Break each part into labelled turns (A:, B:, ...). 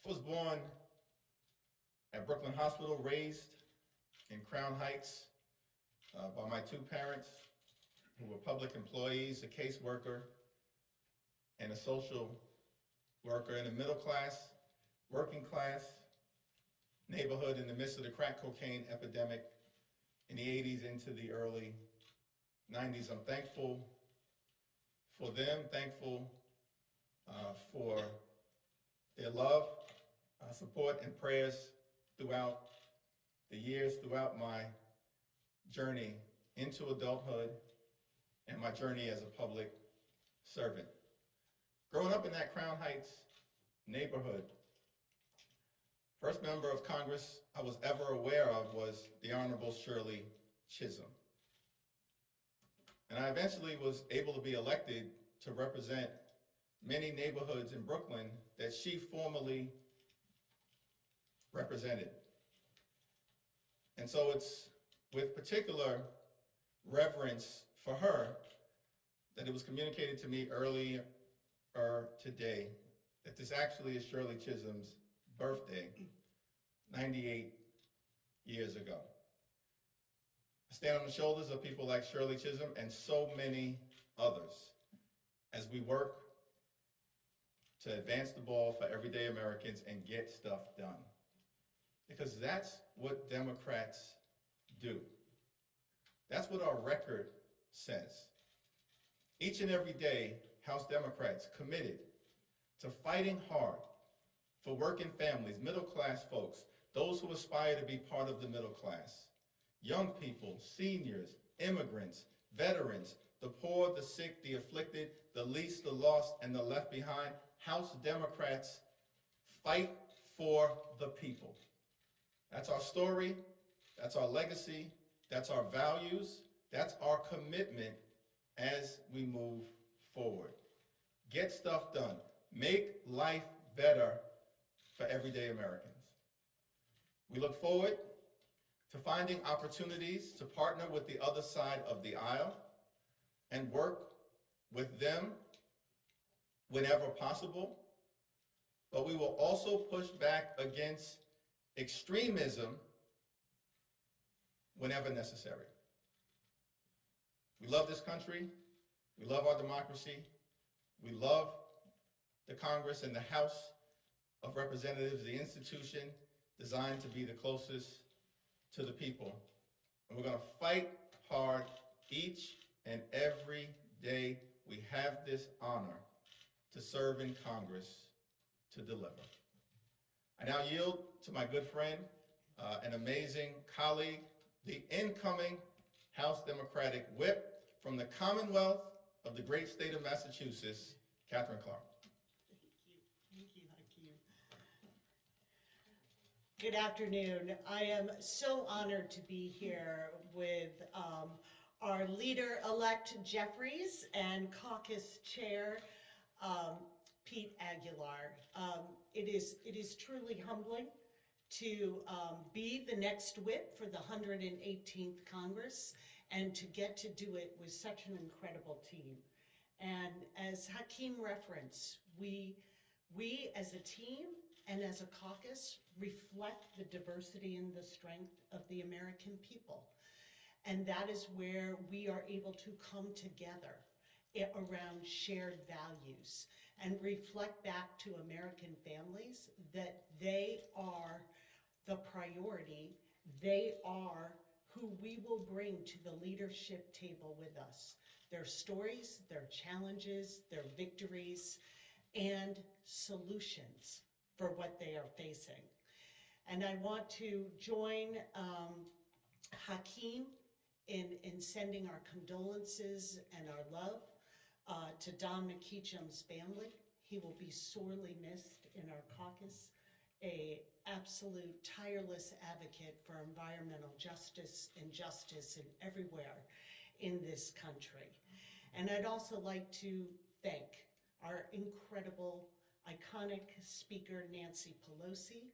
A: I was born at Brooklyn Hospital, raised in Crown Heights by my two parents who were public employees, a caseworker and a social worker in a middle class, working class neighborhood in the midst of the crack cocaine epidemic in the 80s into the early 90s. I'm thankful for them, thankful for their love, support, and prayers throughout the years, throughout my journey into adulthood and my journey as a public servant. Growing up in that Crown Heights neighborhood, first member of Congress I was ever aware of was the Honorable Shirley Chisholm. And I eventually was able to be elected to represent many neighborhoods in Brooklyn that she formerly represented. And so it's with particular reverence for her that it was communicated to me earlier today that this actually is Shirley Chisholm's birthday, 98 years ago. I stand on the shoulders of people like Shirley Chisholm and so many others as we work to advance the ball for everyday Americans and get stuff done. Because that's what Democrats do. That's what our record says. Each and every day, House Democrats committed to fighting hard for working families, middle-class folks, those who aspire to be part of the middle class, young people, seniors, immigrants, veterans, the poor, the sick, the afflicted, the least, the lost, and the left behind. House Democrats fight for the people. That's our story, that's our legacy, that's our values, that's our commitment as we move forward. Get stuff done. Make life better for everyday Americans. We look forward to finding opportunities to partner with the other side of the aisle and work with them whenever possible, but we will also push back against extremism whenever necessary. We love this country, we love our democracy, we love the Congress and the House of Representatives, the institution designed to be the closest to the people. And we're going to fight hard each and every day we have this honor to serve in Congress to deliver. I now yield to my good friend, an amazing colleague, the incoming House Democratic Whip from the Commonwealth of the great state of Massachusetts, Catherine Clark.
B: Thank you, Hakeem. Good afternoon. I am so honored to be here with our leader-elect Jeffries and caucus chair Pete Aguilar. It is truly humbling to be the next whip for the 118th Congress and to get to do it with such an incredible team. And as Hakeem referenced, we as a team and as a caucus reflect the diversity and the strength of the American people. And that is where we are able to come together around shared values and reflect back to American families that they are the priority, they are who we will bring to the leadership table with us. Their stories, their challenges, their victories, and solutions for what they are facing. And I want to join Hakeem in sending our condolences and our love to Don McKeecham's family. He will be sorely missed in our caucus, an absolute tireless advocate for environmental justice and justice everywhere in this country. And I'd also like to thank our incredible, iconic speaker, Nancy Pelosi,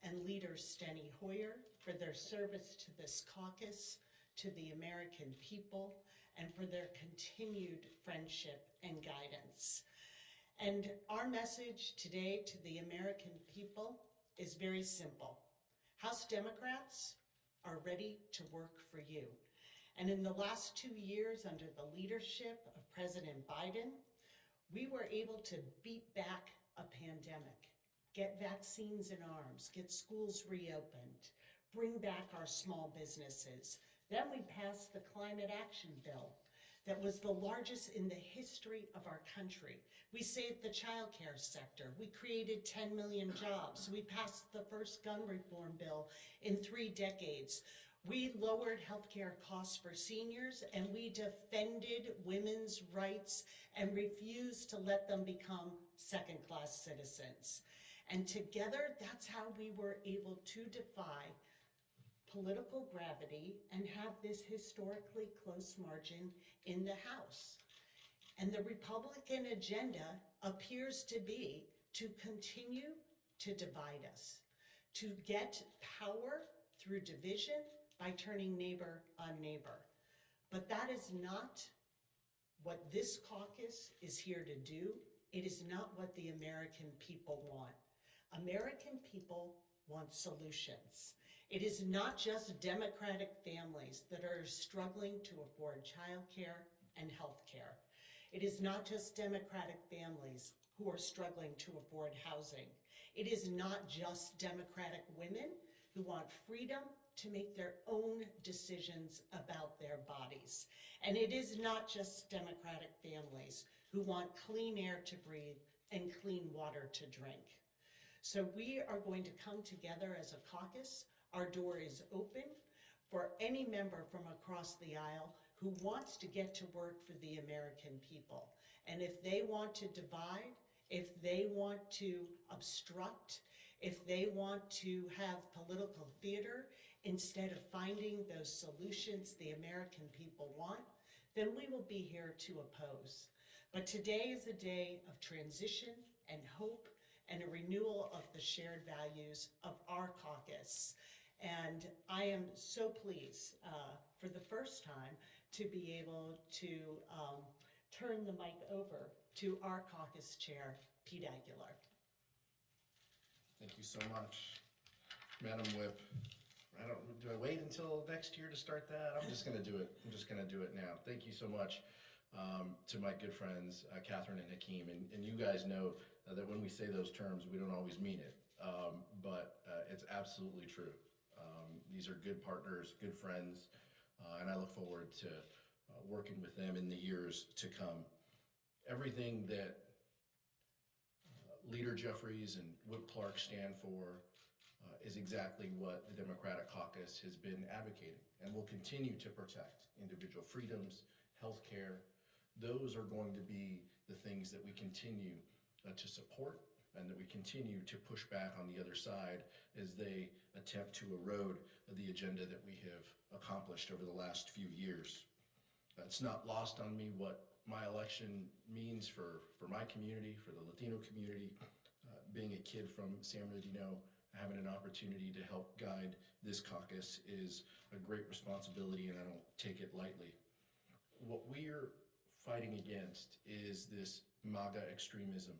B: and leader Steny Hoyer for their service to this caucus, to the American people, and for their continued friendship and guidance. And our message today to the American people is very simple. House Democrats are ready to work for you. And in the last 2 years, under the leadership of President Biden, we were able to beat back a pandemic, get vaccines in arms, get schools reopened, bring back our small businesses. Then we passed the Climate Action Bill that was the largest in the history of our country. We saved the childcare sector. We created 10 million jobs. We passed the first gun reform bill in 3 decades. We lowered healthcare costs for seniors, and we defended women's rights and refused to let them become second-class citizens. And together, that's how we were able to defy political gravity and have this historically close margin in the House. And the Republican agenda appears to be to continue to divide us, to get power through division by turning neighbor on neighbor. But that is not what this caucus is here to do. It is not what the American people want. American people want solutions. It is not just Democratic families that are struggling to afford childcare and health care. It is not just Democratic families who are struggling to afford housing. It is not just Democratic women who want freedom to make their own decisions about their bodies. And it is not just Democratic families who want clean air to breathe and clean water to drink. So we are going to come together as a caucus. Our door is open for any member from across the aisle who wants to get to work for the American people. And if they want to divide, if they want to obstruct, if they want to have political theater instead of finding those solutions the American people want, then we will be here to oppose. But today is a day of transition and hope and a renewal of the shared values of our caucus. And I am so pleased for the first time to be able to turn the mic over to our caucus chair, Pete Aguilar.
C: Thank you so much, Madam Whip. Do I wait until next year to start that? I'm just going to do it. I'm just going to do it now. Thank you so much to my good friends, Catherine and Hakeem. And you guys know that when we say those terms, we don't always mean it. But it's absolutely true. These are good partners, good friends, and I look forward to working with them in the years to come. Everything that Leader Jeffries and Whip Clark stand for is exactly what the Democratic Caucus has been advocating and will continue to protect individual freedoms, health care. Those are going to be the things that we continue to support and that we continue to push back on the other side as they attempt to erode the agenda that we have accomplished over the last few years. It's not lost on me what my election means for my community, for the Latino community. Being a kid from San Bernardino, having an opportunity to help guide this caucus is a great responsibility, and I don't take it lightly. What we're fighting against is this MAGA extremism.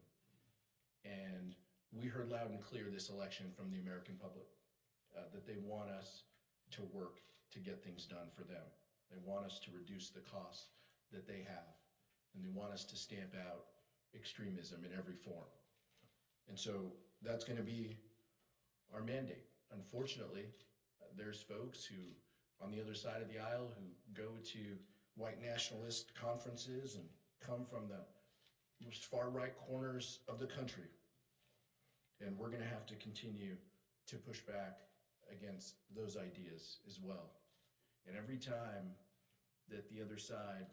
C: And we heard loud and clear this election from the American public that they want us to work to get things done for them. They want us to reduce the costs that they have, and they want us to stamp out extremism in every form. And so that's going to be our mandate. Unfortunately, there's folks who, on the other side of the aisle, who go to white nationalist conferences and come from the most far-right corners of the country. And we're going to have to continue to push back against those ideas as well. And every time that the other side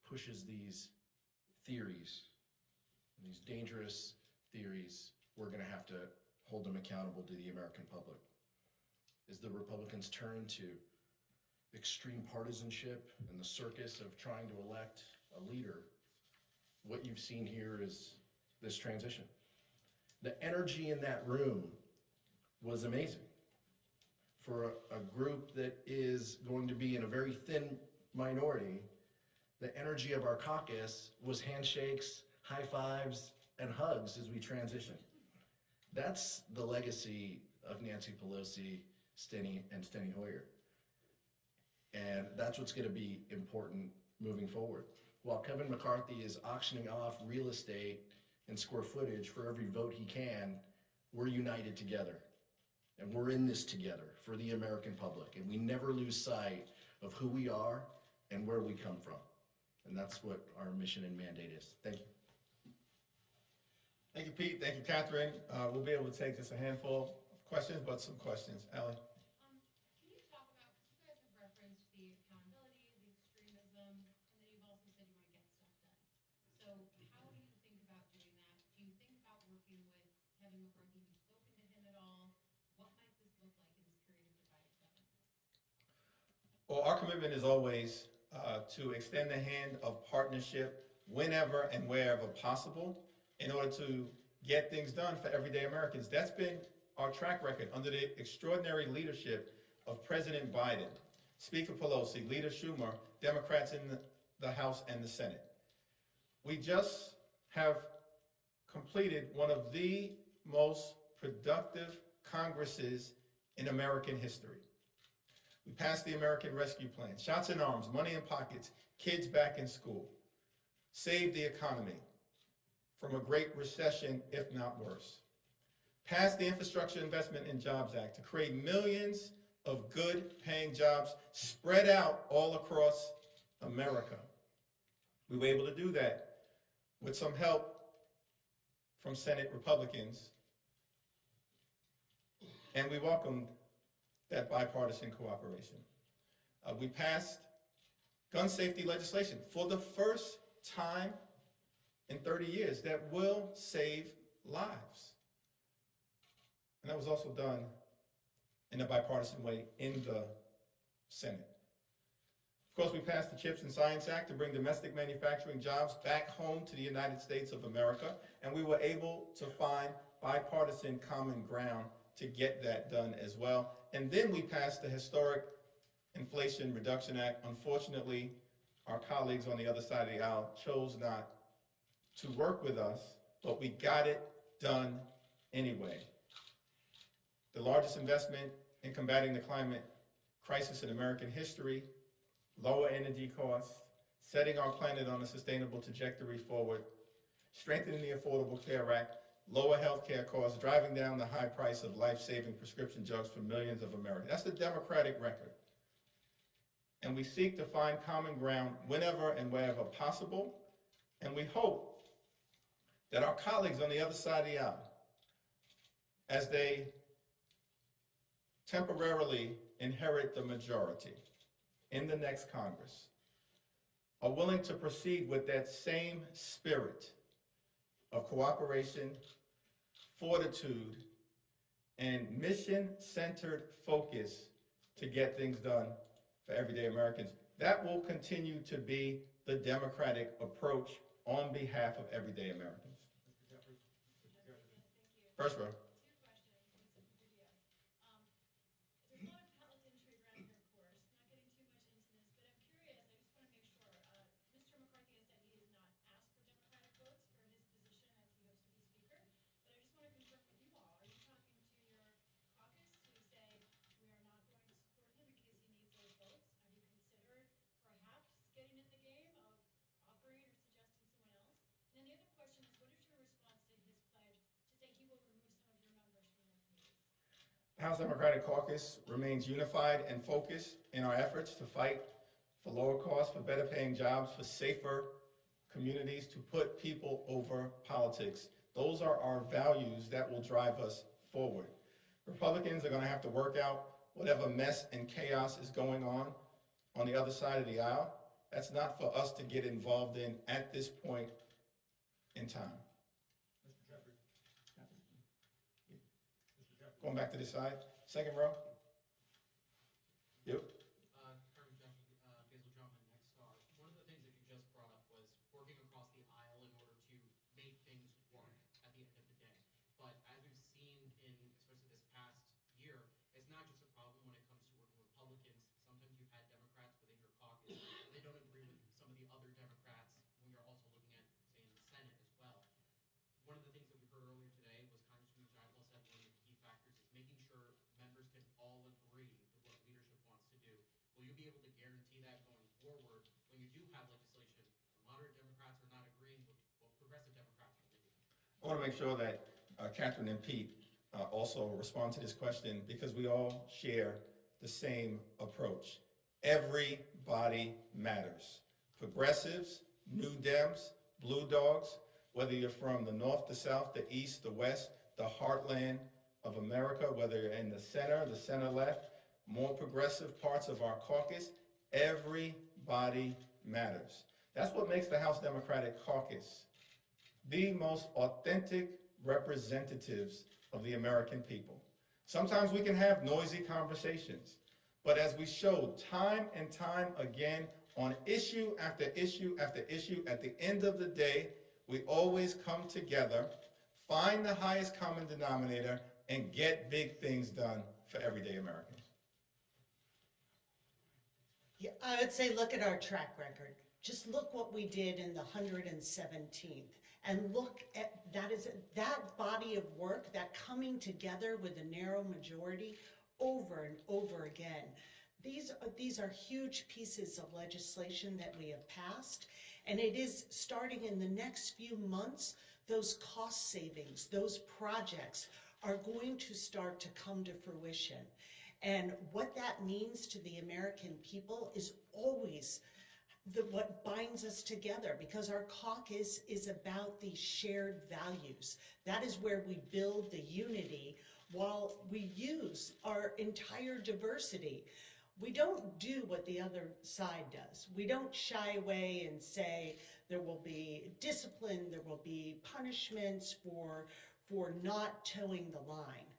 C: pushes these theories, these dangerous theories, we're going to have to hold them accountable to the American public. As the Republicans turn to extreme partisanship and the circus of trying to elect a leader, what you've seen here is this transition. The energy in that room was amazing. For a group that is going to be in a very thin minority, the energy of our caucus was handshakes, high fives, and hugs as we transition. That's the legacy of Nancy Pelosi, Steny Hoyer. And that's what's going to be important moving forward. While Kevin McCarthy is auctioning off real estate and square footage for every vote he can, we're united together. And we're in this together for the American public. And we never lose sight of who we are and where we come from. And that's what our mission and mandate is. Thank you.
A: Thank you, Pete. Thank you, Catherine. We'll be able to take just a handful of questions, but some questions. Allie?
D: Can you talk about, because you guys have referenced the accountability, the extremism, and then you've also said you want to get stuff done. So how do you think about doing that? Do you think about working with Kevin McCarthy? Have you spoken to him at all? What might this look like in this period of divided government?
A: Well, our commitment is always to extend the hand of partnership whenever and wherever possible in order to get things done for everyday Americans. That's been our track record under the extraordinary leadership of President Biden, Speaker Pelosi, Leader Schumer, Democrats in the House and the Senate. We just have completed one of the most productive Congresses in American history. We passed the American Rescue Plan, shots in arms, money in pockets, kids back in school, saved the economy from a great recession, if not worse. Passed the Infrastructure Investment and Jobs Act to create millions of good paying jobs spread out all across America. We were able to do that with some help from Senate Republicans, and we welcomed that bipartisan cooperation. We passed gun safety legislation for the first time in 30 years that will save lives. And that was also done in a bipartisan way in the Senate. Of course, we passed the CHIPS and Science Act to bring domestic manufacturing jobs back home to the United States of America, and we were able to find bipartisan common ground to get that done as well. And then we passed the historic Inflation Reduction Act. Unfortunately, our colleagues on the other side of the aisle chose not to work with us, but we got it done anyway. The largest investment in combating the climate crisis in American history, lower energy costs, setting our planet on a sustainable trajectory forward, strengthening the Affordable Care Act, lower health care costs, driving down the high price of life-saving prescription drugs for millions of Americans. That's the Democratic record. And we seek to find common ground whenever and wherever possible, and we hope that our colleagues on the other side of the aisle, as they temporarily inherit the majority in the next Congress, are willing to proceed with that same spirit of cooperation, fortitude, and mission-centered focus to get things done for everyday Americans. That will continue to be the Democratic approach on behalf of everyday Americans. First row.
D: Two questions, Mr. Gutierrez. There's a lot of health intrigue around here, of course. Not getting too much into this, but I'm curious. I just want to make sure. Mr. McCarthy has said he has not asked for Democratic votes for his position as he hopes to be Speaker. But I just want to confirm with you all. Are you talking to your caucus to say we are not going to support him in case he needs those votes? Have you considered perhaps getting in the game of offering or suggesting someone else? And then the other question is, what is your response to his pledge to say he will remove some of your members from your committees?
A: The House Democratic Caucus remains unified and focused in our efforts to fight for lower costs, for better paying jobs, for safer communities, to put people over politics. Those are our values that will drive us forward. Republicans are going to have to work out whatever mess and chaos is going on the other side of the aisle. That's not for us to get involved in at this point in time. Going back to this side, second row. Yep.
E: Basil Drummond, Next Star. One of the things that you just brought up was working across the aisle in order to make things work at the end of the day. But as we've seen in, especially this past year, it's not just a problem when it comes to working with Republicans. Sometimes you've had Democrats within your caucus, they don't agree with some of the other Democrats when you're also looking at, say, in the Senate as
A: I want to make sure that Catherine and Pete also respond to this question because we all share the same approach. Everybody matters. Progressives, New Dems, Blue Dogs, whether you're from the north, the south, the east, the west, the heartland of America, whether you're in the center left, more progressive parts of our caucus, everybody matters. That's what makes the House Democratic Caucus the most authentic representatives of the American people. Sometimes we can have noisy conversations, but as we showed time and time again on issue after issue after issue, at the end of the day, we always come together, find the highest common denominator, and get big things done for everyday Americans.
B: Yeah, I would say look at our track record. Just look what we did in the 117th, and look at that body of work, that coming together with a narrow majority over and over again. These are huge pieces of legislation that we have passed, and it is starting in the next few months, those cost savings, those projects are going to start to come to fruition. And what that means to the American people is always what binds us together, because our caucus is about these shared values. That is where we build the unity while we use our entire diversity. We don't do what the other side does. We don't shy away and say there will be discipline, there will be punishments for not towing the line.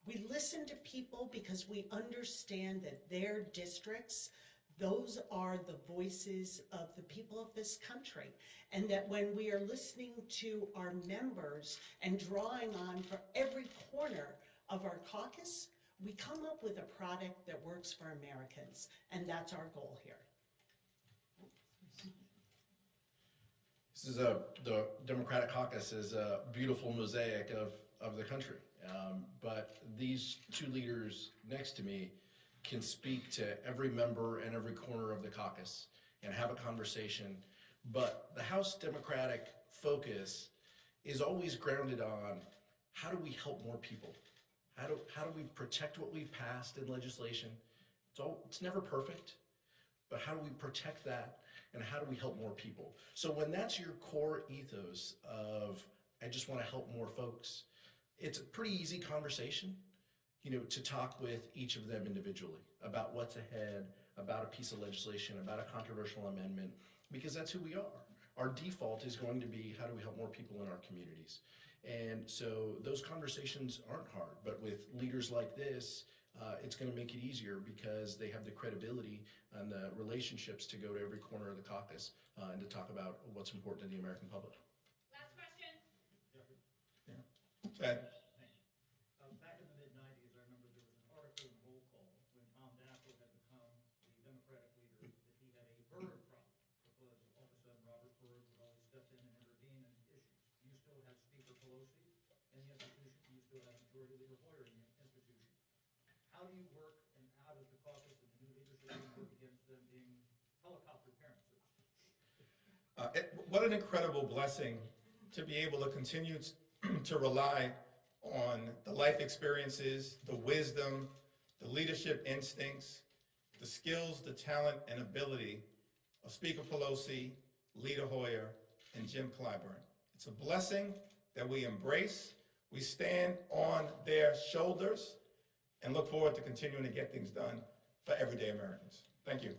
B: We listen to people because we understand that their districts, those are the voices of the people of this country. And that when we are listening to our members and drawing on for every corner of our caucus, we come up with a product that works for Americans. And that's our goal here.
C: This is the Democratic Caucus is a beautiful mosaic of the country. But these two leaders next to me can speak to every member and every corner of the caucus and have a conversation. But the House Democratic focus is always grounded on how do we help more people? How do we protect what we've passed in legislation? It's never perfect, but how do we protect that and how do we help more people? So when that's your core ethos of, I just want to help more folks, it's a pretty easy conversation, to talk with each of them individually about what's ahead, about a piece of legislation, about a controversial amendment, because that's who we are. Our default is going to be, how do we help more people in our communities? And so those conversations aren't hard, but with leaders like this, it's going to make it easier because they have the credibility and the relationships to go to every corner of the caucus and to talk about what's important to the American public.
D: Last question.
A: Chad.
F: Back in the mid-90s, I remember there was an article in Roll Call when Tom Dassel had become the Democratic leader that he had a Byrd problem because all of a sudden Robert Byrd would always step in and intervene in issues. You still have Speaker Pelosi in the institution. You still have Majority Leader Hoyer in the institution. How do you work, and how does the caucus and the new leadership team work against them being helicopter parents?
A: What an incredible blessing to be able to continue to rely on the life experiences, the wisdom, the leadership instincts, the skills, the talent, and ability of Speaker Pelosi, Leader Hoyer, and Jim Clyburn. It's a blessing that we embrace. We stand on their shoulders and look forward to continuing to get things done for everyday Americans. Thank you.